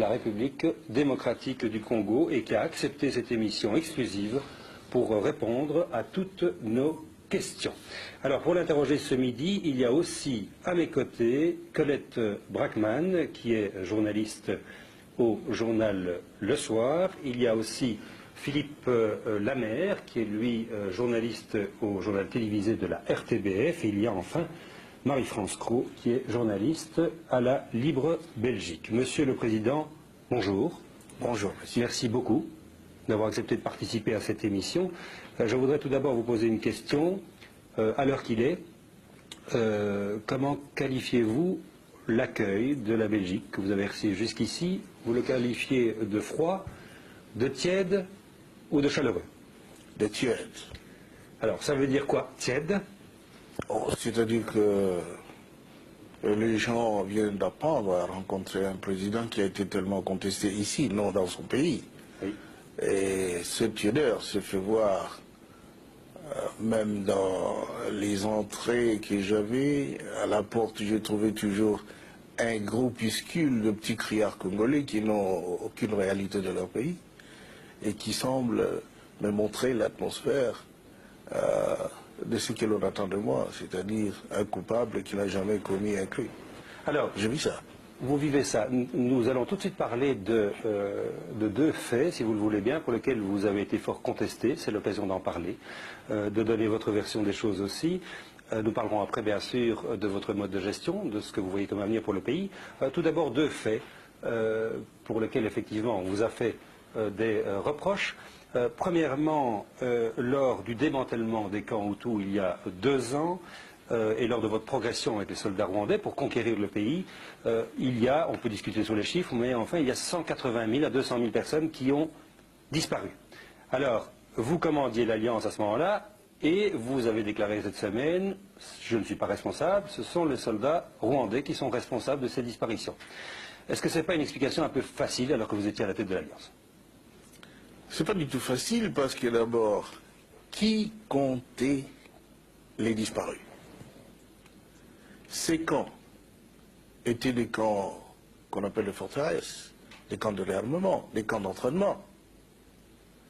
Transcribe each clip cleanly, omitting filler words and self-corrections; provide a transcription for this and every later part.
La République démocratique du Congo et qui a accepté cette émission exclusive pour répondre à toutes nos questions. Alors pour l'interroger ce midi, il y a aussi à mes côtés Colette Brackman qui est journaliste au journal Le Soir. Il y a aussi Philippe Lamère qui est lui journaliste au journal télévisé de la RTBF. Et il y a enfin Marie-France Cros, qui est journaliste à la Libre Belgique. Monsieur le Président, bonjour. Bonjour, monsieur. Merci beaucoup d'avoir accepté de participer à cette émission. Je voudrais tout d'abord vous poser une question. À l'heure qu'il est, comment qualifiez-vous l'accueil de la Belgique que vous avez reçu jusqu'ici? Vous le qualifiez de froid, de tiède ou de chaleureux? De tiède. Alors, ça veut dire quoi, tiède? C'est-à-dire que les gens viennent d'apprendre à rencontrer un président qui a été tellement contesté ici, non dans son pays. Oui. Et cette tiédeur se fait voir même dans les entrées que j'avais. À la porte, j'ai trouvé toujours un groupuscule de petits criards congolais qui n'ont aucune réalité de leur pays et qui semblent me montrer l'atmosphère de ce que l'on attend de moi, c'est-à-dire un coupable qui n'a jamais commis un crime. Alors, Je vis ça. vous vivez ça. Nous allons tout de suite parler de deux faits, si vous le voulez bien, pour lesquels vous avez été fort contesté. C'est l'occasion d'en parler, de donner votre version des choses aussi. Nous parlerons après, bien sûr, de votre mode de gestion, de ce que vous voyez comme avenir pour le pays. Tout d'abord, deux faits pour lesquels, effectivement, on vous a fait des reproches. Premièrement, lors du démantèlement des camps Hutus il y a 2 ans, et lors de votre progression avec les soldats rwandais pour conquérir le pays, il y a, on peut discuter sur les chiffres, mais enfin il y a 180 000 à 200 000 personnes qui ont disparu. Alors, vous commandiez l'Alliance à ce moment-là, et vous avez déclaré cette semaine, je ne suis pas responsable, ce sont les soldats rwandais qui sont responsables de ces disparitions. Est-ce que ce n'est pas une explication un peu facile alors que vous étiez à la tête de l'Alliance? C'est pas du tout facile parce que d'abord, qui comptait les disparus? Ces camps étaient des camps qu'on appelle les forteresses, des camps de réarmement, des camps d'entraînement.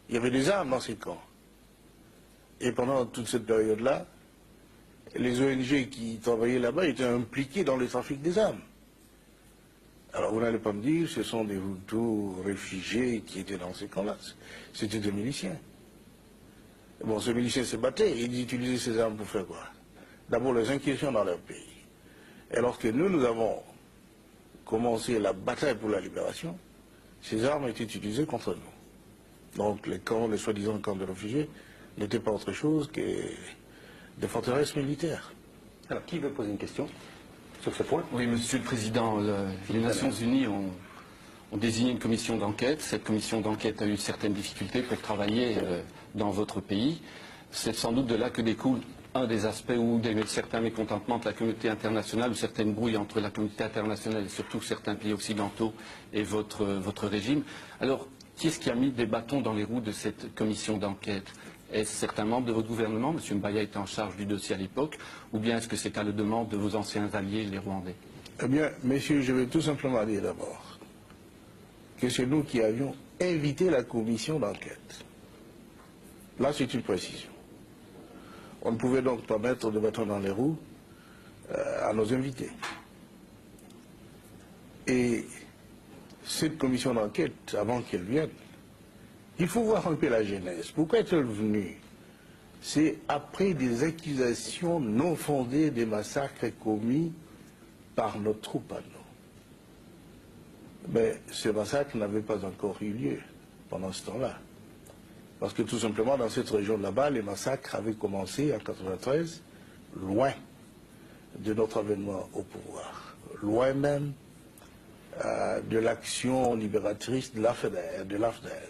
Il y avait des armes dans ces camps. Et pendant toute cette période-là, les ONG qui travaillaient là-bas étaient impliqués dans le trafic des armes. Alors vous n'allez pas me dire, ce sont des Hutus réfugiés qui étaient dans ces camps-là. C'était des miliciens. Bon, ces miliciens se battaient, ils utilisaient ces armes pour faire quoi? D'abord les inquiétions dans leur pays. Et lorsque nous avons commencé la bataille pour la libération, ces armes étaient utilisées contre nous. Donc les camps, les soi-disant camps de réfugiés, n'étaient pas autre chose que des forteresses militaires. Alors, qui veut poser une question sur ce point? Oui, Monsieur le Président, les Nations Unies ont désigné une commission d'enquête. Cette commission d'enquête a eu certaines difficultés pour travailler dans votre pays. C'est sans doute de là que découle un des aspects où certains mécontentements de la communauté internationale ou certaines brouilles entre la communauté internationale et surtout certains pays occidentaux et votre régime. Alors, qui est-ce qui a mis des bâtons dans les roues de cette commission d'enquête? Est-ce certains membres de votre gouvernement, M. Mbaya était en charge du dossier à l'époque, ou bien est-ce que c'est à la demande de vos anciens alliés, les Rwandais? Eh bien, messieurs, je vais tout simplement dire d'abord que c'est nous qui avions invité la commission d'enquête. Là, c'est une précision. On ne pouvait donc pas mettre de bâton dans les roues à nos invités. Et cette commission d'enquête, avant qu'elle vienne, il faut voir un peu la genèse. Pourquoi est-elle venue? C'est après des accusations non fondées des massacres commis par nos troupes à nous. Mais ce massacre n'avait pas encore eu lieu pendant ce temps-là. Parce que tout simplement, dans cette région là-bas, les massacres avaient commencé en 1993, loin de notre avènement au pouvoir. Loin même de l'action libératrice de l'AFDEL.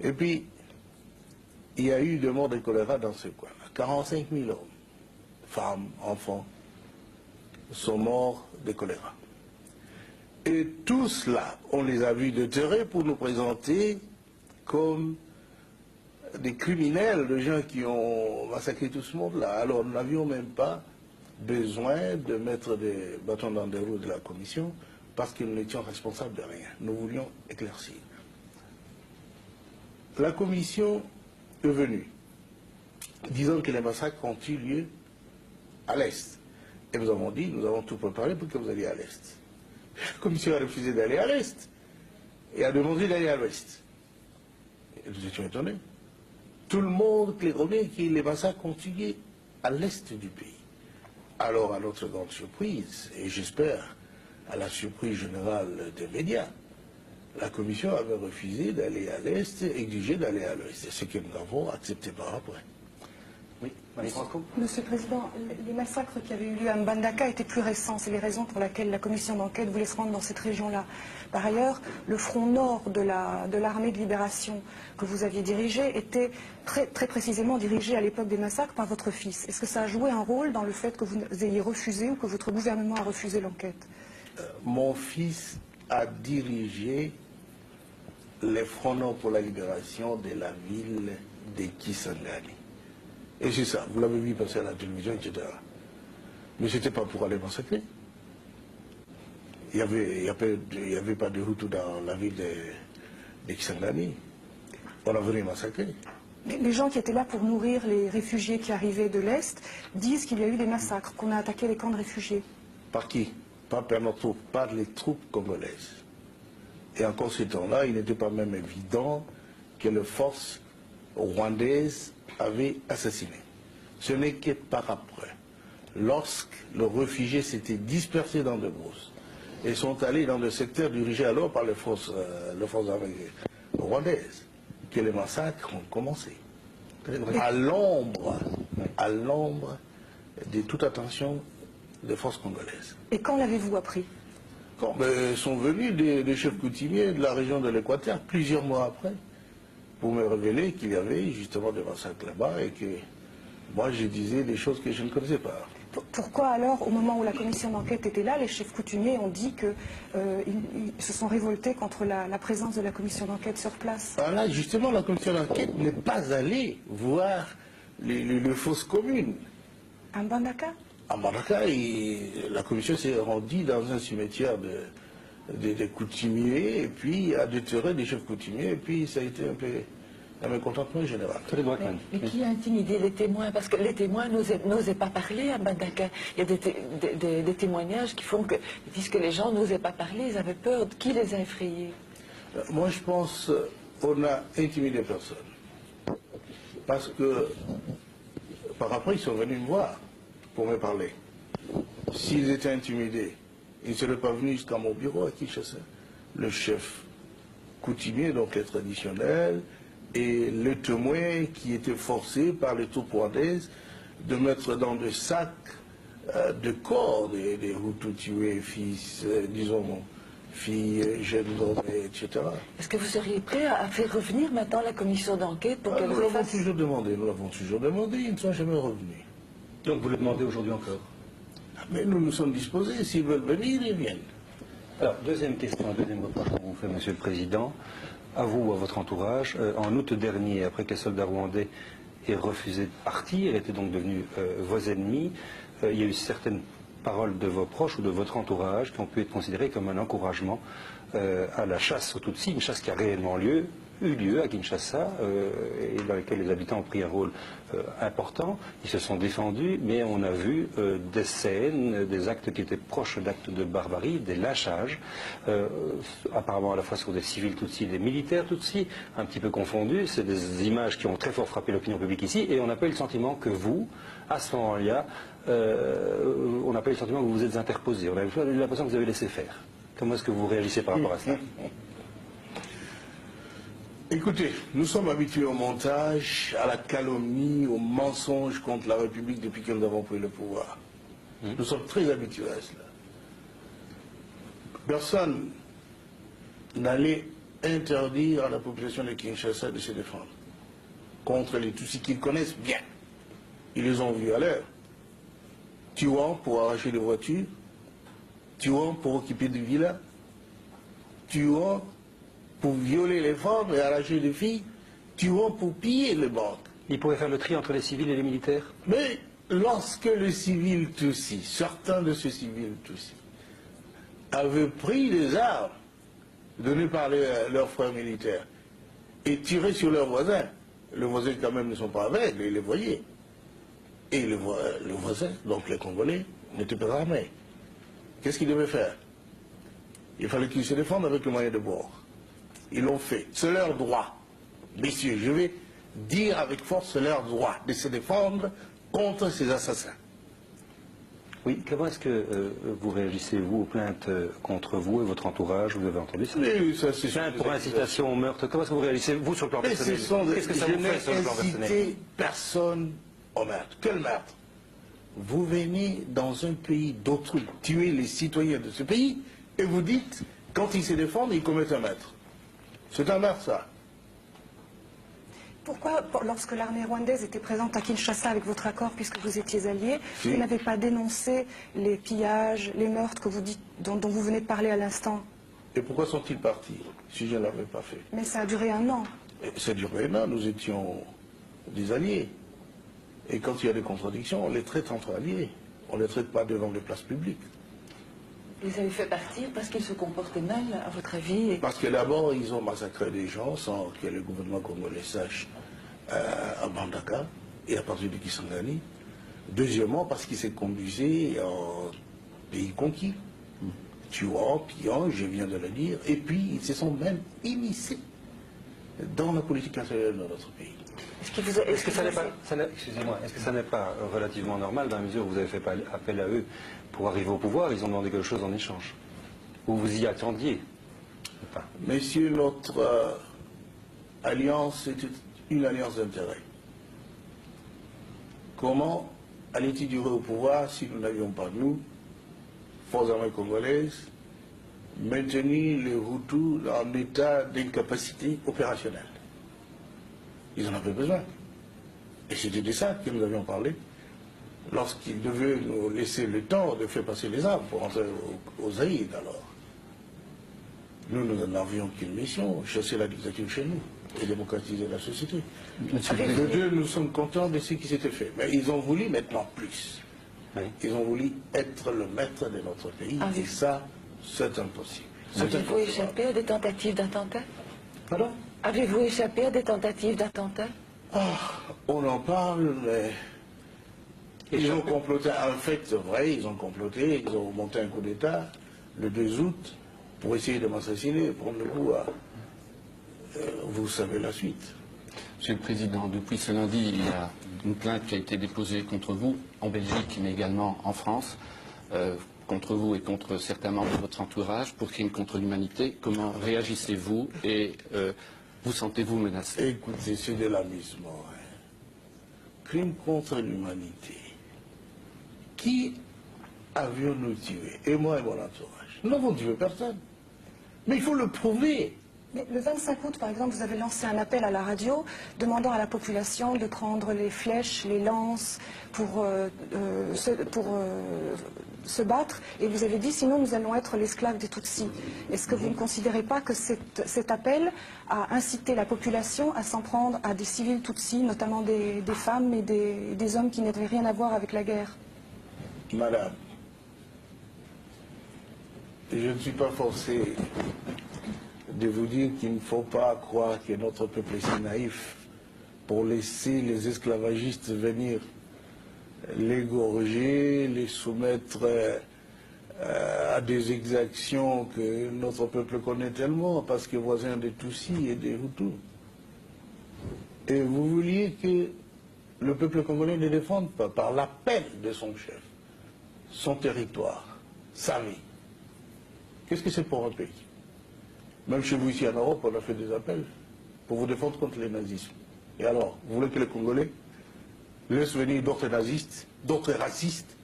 Et puis, il y a eu des morts de choléra dans ce coin-là. 45 000 hommes, femmes, enfants, sont morts de choléra. Et tout cela, on les a vus de terre pour nous présenter comme des criminels, des gens qui ont massacré tout ce monde-là. Alors nous n'avions même pas besoin de mettre des bâtons dans les roues de la commission parce que nous n'étions responsables de rien. Nous voulions éclaircir. La commission est venue, disant que les massacres ont eu lieu à l'Est. Et nous avons dit, nous avons tout préparé pour que vous alliez à l'Est. La commission a refusé d'aller à l'Est et a demandé d'aller à l'Ouest. Et nous étions étonnés. Tout le monde claironnait que les massacres ont eu lieu à l'Est du pays. Alors, à notre grande surprise, et j'espère à la surprise générale des médias, la commission avait refusé d'aller à l'Est, exigé d'aller à l'Ouest. C'est ce que nous avons accepté par après. Oui, Marie Franco. Monsieur le Président, les massacres qui avaient eu lieu à Mbandaka étaient plus récents. C'est les raisons pour lesquelles la commission d'enquête voulait se rendre dans cette région-là. Par ailleurs, le front nord de l'armée de libération que vous aviez dirigé était très précisément dirigé à l'époque des massacres par votre fils. Est-ce que ça a joué un rôle dans le fait que vous ayez refusé ou que votre gouvernement a refusé l'enquête? Mon fils a dirigé les fronts nord pour la libération de la ville de Kisangani. Et c'est ça, vous l'avez vu passer à la télévision, etc. Mais ce n'était pas pour aller massacrer. Il n'y avait pas de Hutu dans la ville de Kisangani. On a venu massacrer. Les gens qui étaient là pour nourrir les réfugiés qui arrivaient de l'Est disent qu'il y a eu des massacres, qu'on a attaqué les camps de réfugiés. Par qui? Pas par nos troupes, par les troupes congolaises. Et encore ce temps-là, il n'était pas même évident que les forces rwandaises avaient assassiné. Ce n'est que par après, lorsque les réfugiés s'étaient dispersés dans des brousses et sont allés dans le secteur dirigé alors par les forces armées rwandaises, que les massacres ont commencé. À l'ombre de toute attention des forces congolaises. Et quand l'avez-vous appris? Quand sont venus des chefs coutumiers de la région de l'Équateur plusieurs mois après pour me révéler qu'il y avait justement des massacres là-bas et que moi je disais des choses que je ne connaissais pas. Pourquoi alors, au moment où la commission d'enquête était là, les chefs coutumiers ont dit qu'ils se sont révoltés contre la présence de la commission d'enquête sur place? Là, justement, la commission d'enquête n'est pas allée voir les fosses communes. À Mbandaka? À Mbandaka, la commission s'est rendue dans un cimetière des coutumiers et puis a déterré des chefs coutumiers et puis ça a été un peu un mécontentement général. Mais qui a intimidé les témoins? Parce que les témoins n'osaient pas parler à Mbandaka. Il y a des témoignages qui font que, ils disent que les gens n'osaient pas parler, ils avaient peur. Qui les a effrayés? Moi, je pense qu'on n'a intimidé personne. Parce que, par après, ils sont venus me voir pour me parler. S'ils étaient intimidés, ils ne seraient pas venus jusqu'à mon bureau à Kinshasa. Le chef coutumier, donc les traditionnels, et le témoin qui était forcé par les troupes rwandaises de mettre dans des sacs de corps des Hutus tués, fils, disons, filles, jeunes hommes, etc. Est-ce que vous seriez prêt à faire revenir maintenant la commission d'enquête pour qu'elle Nous l'avons refasse? toujours demandé, ils ne sont jamais revenus. Donc vous le demandez aujourd'hui encore? Mais nous nous sommes disposés, s'ils veulent venir, ils viennent. Alors, deuxième question, deuxième reproche qu'on vous fait, Monsieur le Président. À vous ou à votre entourage, en août dernier, après que les soldats rwandais aient refusé de partir, étaient donc devenus vos ennemis, il y a eu certaines paroles de vos proches ou de votre entourage qui ont pu être considérées comme un encouragement à la chasse aux Tutsis, une chasse qui a réellement eu lieu à Kinshasa et dans laquelle les habitants ont pris un rôle important. Ils se sont défendus, mais on a vu des scènes, des actes qui étaient proches d'actes de barbarie, des lâchages, apparemment à la fois sur des civils Tutsis et des militaires Tutsis, un petit peu confondus. C'est des images qui ont très fort frappé l'opinion publique ici, et on n'a pas eu le sentiment que vous, à ce moment-là, on n'a pas eu le sentiment que vous vous êtes interposé. On a eu l'impression que vous avez laissé faire. Comment est-ce que vous réagissez par rapport à cela? Écoutez, nous sommes habitués au montage, à la calomnie, au mensonge contre la République depuis que nous avons pris le pouvoir. Nous sommes très habitués à cela. Personne n'allait interdire à la population de Kinshasa de se défendre contre les Tutsis qu'ils connaissent bien. Ils les ont vus à l'heure. Tuant pour arracher des voitures, tuant pour occuper des villas, tuant pour violer les femmes et arracher des filles, tuant pour piller les banques. Il pourrait faire le tri entre les civils et les militaires? Mais lorsque les civils Tutsis, certains de ces civils Tutsis, avaient pris des armes données par leurs frères militaires et tiré sur leurs voisins. Les voisins quand même ne sont pas aveugles, ils les voyaient. Et les voisins, donc les Congolais, n'étaient pas armés. Qu'est-ce qu'ils devaient faire? Il fallait qu'ils se défendent avec le moyen de bord. Ils l'ont fait. C'est leur droit. Messieurs, je vais dire avec force, c'est leur droit de se défendre contre ces assassins. Oui, comment est-ce que vous réagissez, vous, aux plaintes contre vous et votre entourage? Vous avez entendu ça? Oui, ça c'est Plainte pour incitation au meurtre. Comment est-ce que vous réagissez, vous, sur le plan personnel? Qu'est-ce que ça je vous fait sur le plan n'ai personnel? incité personne au meurtre. Quel meurtre? Vous venez dans un pays d'autrui, tuer les citoyens de ce pays, et vous dites, quand ils se défendent, ils commettent un meurtre. C'est un meurtre, ça. Pourquoi, lorsque l'armée rwandaise était présente à Kinshasa avec votre accord, puisque vous étiez alliés, Si. vous n'avez pas dénoncé les pillages, les meurtres que vous dites, dont vous venez de parler à l'instant? Et pourquoi sont-ils partis, si je ne l'avais pas fait? Mais ça a duré 1 an. Et ça durait un an, nous étions des alliés. Et quand il y a des contradictions, on les traite entre alliés. On ne les traite pas devant les places publiques. Ils avaient fait partir parce qu'ils se comportaient mal, à votre avis. Parce que d'abord, ils ont massacré des gens sans que le gouvernement congolais sache à Bandaka et à partir de Kisangani. Deuxièmement, parce qu'ils se conduisaient en pays conquis, tuant, pillant, je viens de le dire, et puis ils se sont même immiscés dans la politique intérieure de notre pays. Est-ce que ça n'est pas, excusez-moi, est-ce que ça n'est pas relativement normal dans la mesure où vous avez fait appel à eux pour arriver au pouvoir? Ils ont demandé quelque chose en échange. Ou vous y attendiez? Enfin, Messieurs, notre alliance était une alliance d'intérêt. Comment allait-il durer au pouvoir si nous n'avions pas, nous, forces armées congolaises, maintenu les Hutus en état d'incapacité opérationnelle? Ils en avaient besoin. Et c'était de ça que nous avions parlé lorsqu'ils devaient nous laisser le temps de faire passer les armes pour entrer aux Zaïd alors. Nous n'avions qu'une mission, chasser la dictature chez nous et démocratiser la société. Monsieur le Les Président, deux, nous sommes contents de ce qui s'était fait. Mais ils ont voulu maintenant plus. oui. Ils ont voulu être le maître de notre pays. Ah oui. Et ça, c'est impossible. C'est Avez-vous impossible. échappé à des tentatives d'attentat? Pardon? Avez-vous échappé à des tentatives d'attentat? Ah, on en parle, mais ils ont comploté. En fait, c'est vrai, ils ont comploté, ils ont monté un coup d'État le 2 août pour essayer de m'assassiner, prendre le coup à... vous savez la suite. Monsieur le Président, depuis ce lundi, il y a une plainte qui a été déposée contre vous, en Belgique, mais également en France, contre vous et contre certains membres de votre entourage, pour crimes contre l'humanité. Comment réagissez-vous et vous sentez-vous menacé? Écoutez, c'est de l'amusement. Hein. Crime contre l'humanité. Qui avions-nous tué? Et moi et mon entourage. Nous n'avons tué personne. Mais il faut le prouver. Mais le 25 août, par exemple, vous avez lancé un appel à la radio demandant à la population de prendre les flèches, les lances pour se battre. Et vous avez dit, sinon nous allons être l'esclave des Tutsis. Est-ce que vous ne considérez pas que cet appel a incité la population à s'en prendre à des civils Tutsis, notamment des femmes et des hommes qui n'avaient rien à voir avec la guerre? Madame, je ne suis pas forcé de vous dire qu'il ne faut pas croire que notre peuple est si naïf pour laisser les esclavagistes venir l'égorger, les soumettre à des exactions que notre peuple connaît tellement, parce que voisin des Tutsis et des Hutus. Et vous vouliez que le peuple congolais ne défende pas par l'appel de son chef, son territoire, sa vie. Qu'est-ce que c'est pour un pays? Même chez vous ici en Europe, on a fait des appels pour vous défendre contre les nazismes. Et alors, vous voulez que les Congolais laissent venir d'autres nazistes, d'autres racistes,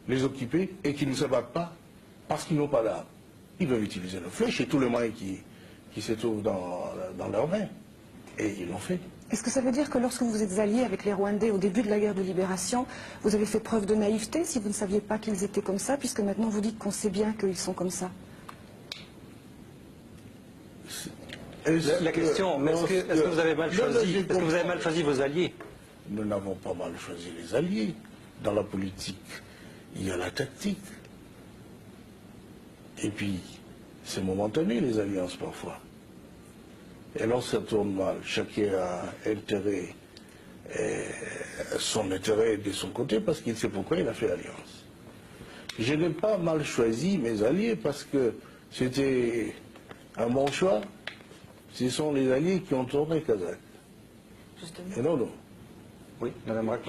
les occuper et qui ne se battent pas parce qu'ils n'ont pas d'armes? Ils veulent utiliser le flèche et tous les moyens qui se trouvent dans leurs mains. Et ils l'ont fait. Est-ce que ça veut dire que lorsque vous êtes alliés avec les Rwandais au début de la guerre de libération, vous avez fait preuve de naïveté si vous ne saviez pas qu'ils étaient comme ça, puisque maintenant vous dites qu'on sait bien qu'ils sont comme ça? La question, est-ce que vous avez mal choisi? Est-ce que vous avez mal choisi vos alliés? Nous n'avons pas mal choisi les alliés. Dans la politique, il y a la tactique. Et puis, c'est momentané, les alliances, parfois. Et lorsque ça tourne mal, chacun a intérêt, son intérêt de son côté, parce qu'il sait pourquoi il a fait alliance. Je n'ai pas mal choisi mes alliés, parce que c'était un bon choix. Ce sont les alliés qui ont tourné Kazakh. Justement. Et non, non. Oui, Madame Rack.